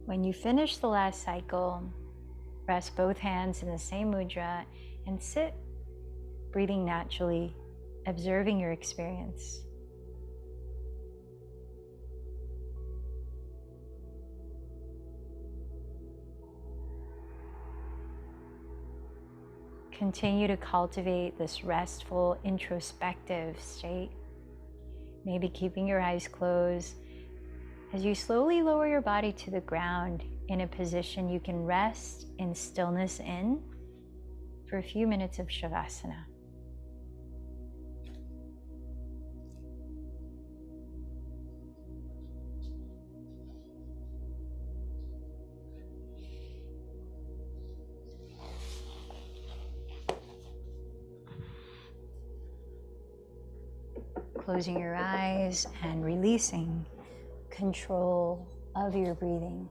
When you finish the last cycle, rest both hands in the same mudra and sit, breathing naturally, observing your experience. Continue to cultivate this restful, introspective state. Maybe keeping your eyes closed as you slowly lower your body to the ground in a position you can rest in stillness in for a few minutes of Shavasana. Closing your eyes and releasing control of your breathing.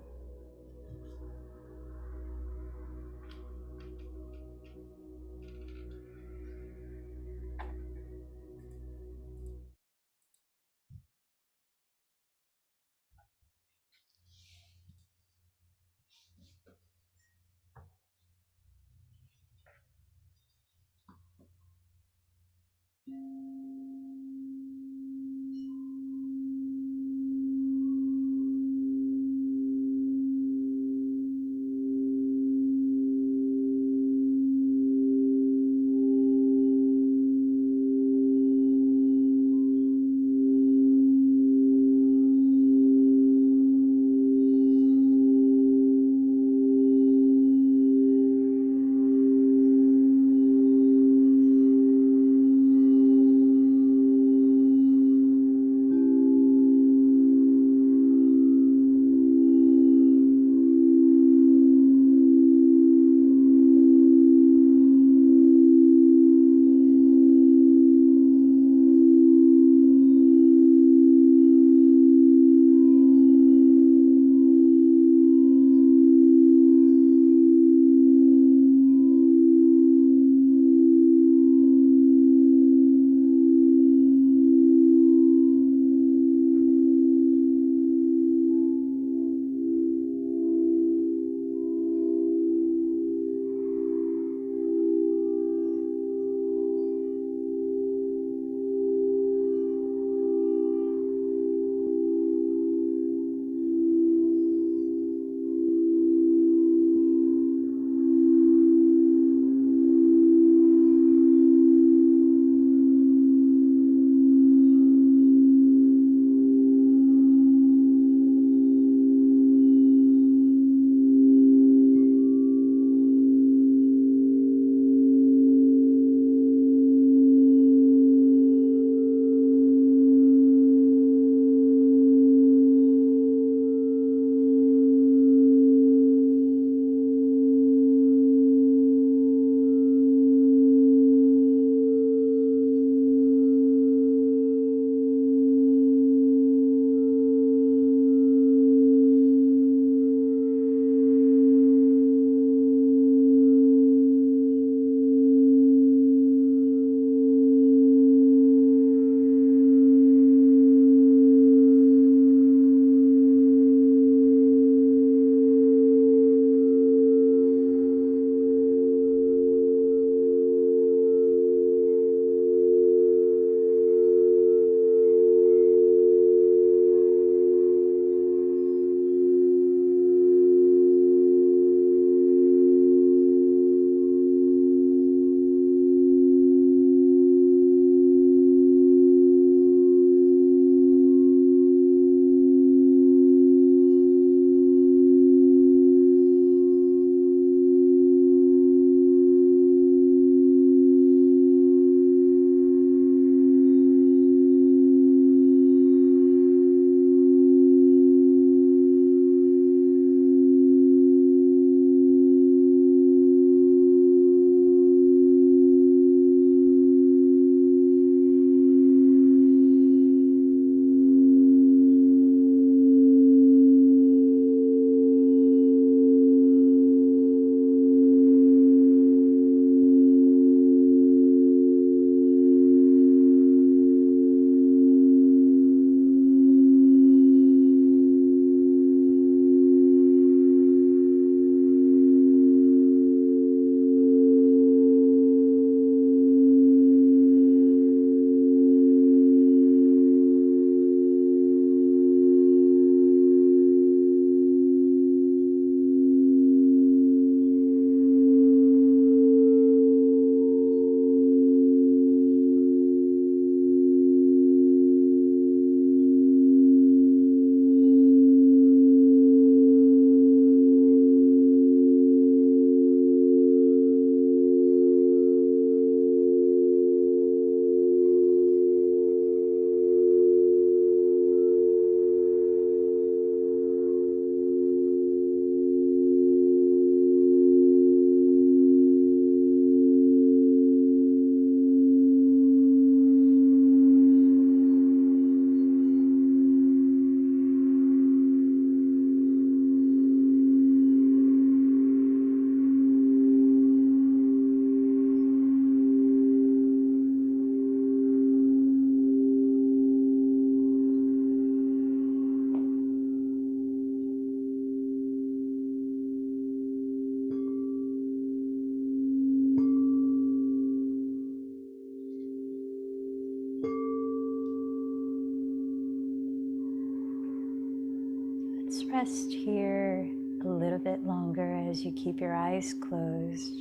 Let's rest here a little bit longer as you keep your eyes closed,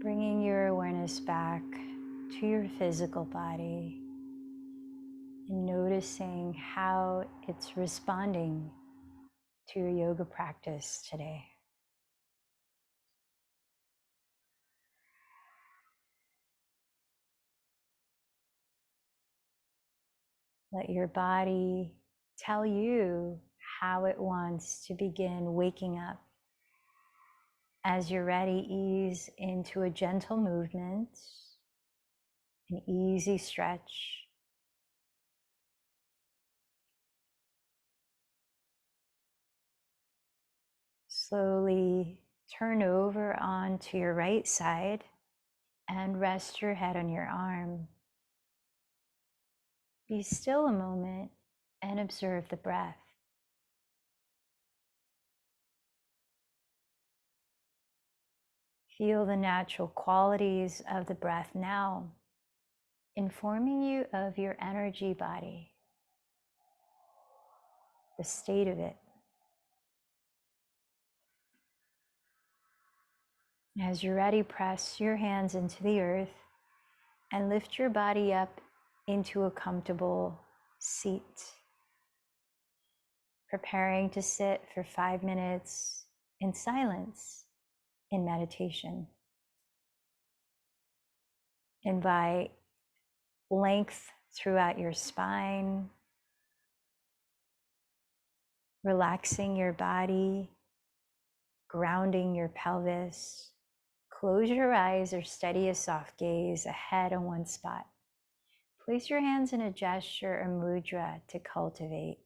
bringing your awareness back to your physical body and noticing how it's responding to your yoga practice today. Let your body tell you how it wants to begin waking up. As you're ready, ease into a gentle movement, an easy stretch. Slowly turn over onto your right side and rest your head on your arm. Be still a moment and observe the breath. Feel the natural qualities of the breath now, informing you of your energy body, the state of it. As you're ready, press your hands into the earth and lift your body up into a comfortable seat. Preparing to sit for 5 minutes in silence in meditation. Invite length throughout your spine, relaxing your body, grounding your pelvis. Close your eyes or steady a soft gaze ahead on one spot. Place your hands in a gesture or mudra to cultivate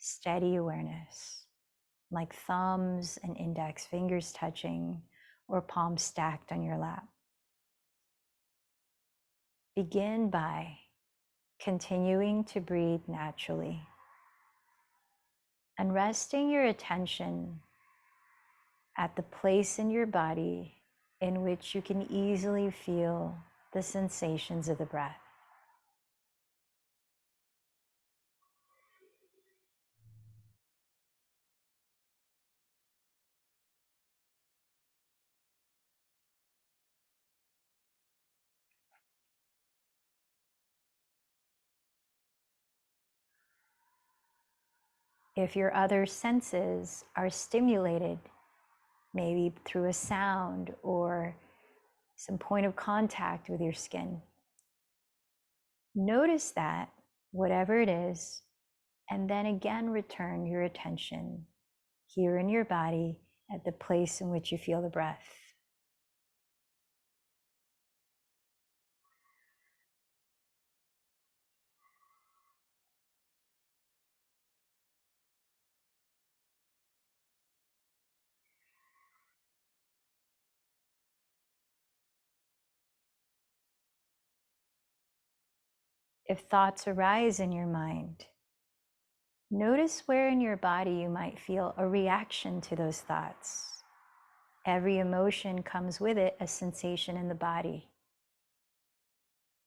steady awareness, like thumbs and index fingers touching or palms stacked on your lap. Begin by continuing to breathe naturally and resting your attention at the place in your body in which you can easily feel the sensations of the breath. If your other senses are stimulated, maybe through a sound or some point of contact with your skin, notice that, whatever it is, and then again return your attention here in your body at the place in which you feel the breath. If thoughts arise in your mind, notice where in your body you might feel a reaction to those thoughts. Every emotion comes with it a sensation in the body.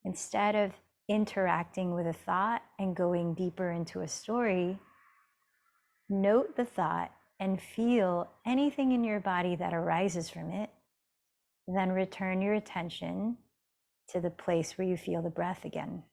Instead of interacting with a thought and going deeper into a story, note the thought and feel anything in your body that arises from it. Then return your attention to the place where you feel the breath again.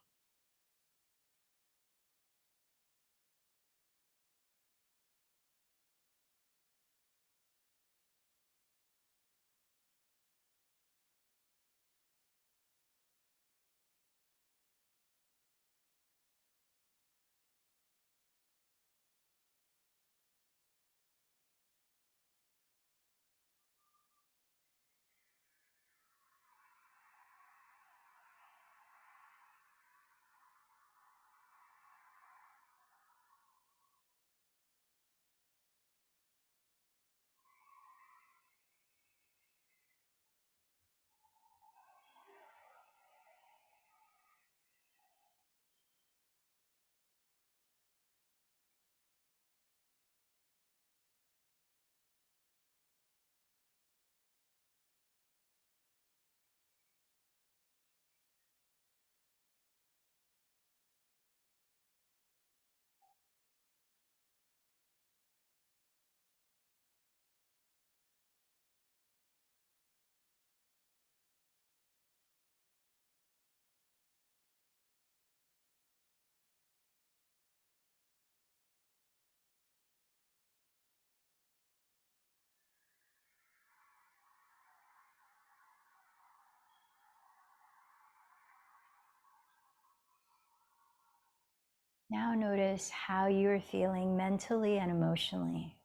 Now notice how you're feeling mentally and emotionally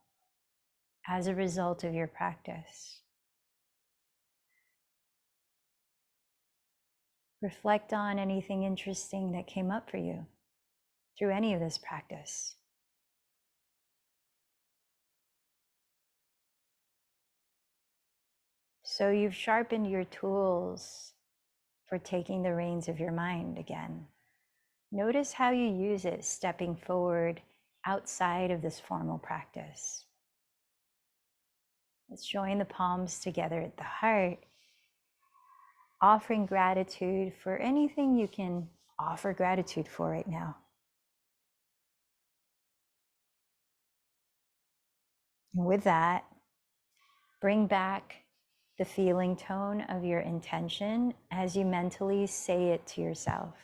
as a result of your practice. Reflect on anything interesting that came up for you through any of this practice. So you've sharpened your tools for taking the reins of your mind again. Notice how you use it stepping forward outside of this formal practice. Let's join the palms together at the heart, offering gratitude for anything you can offer gratitude for right now. And with that, bring back the feeling tone of your intention as you mentally say it to yourself.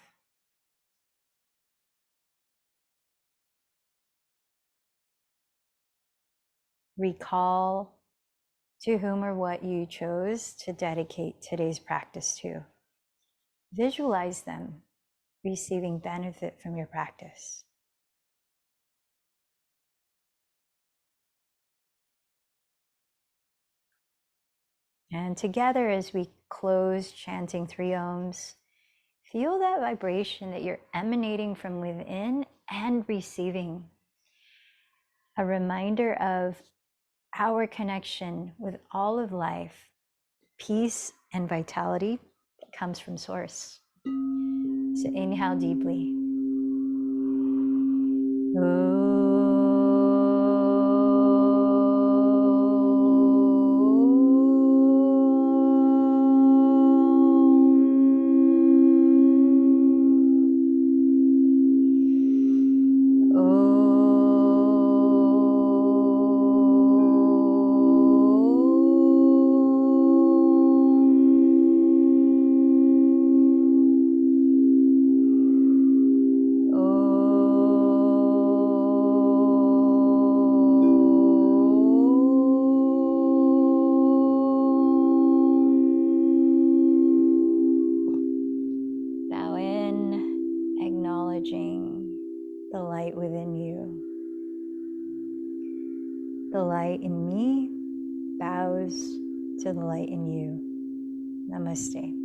Recall to whom or what you chose to dedicate today's practice to. Visualize them receiving benefit from your practice. And together, as we close chanting 3 ohms, feel that vibration that you're emanating from within and receiving. A reminder of our connection with all of life, peace and vitality that comes from Source. So inhale deeply. Acknowledging the light within you. The light in me bows to the light in you. Namaste.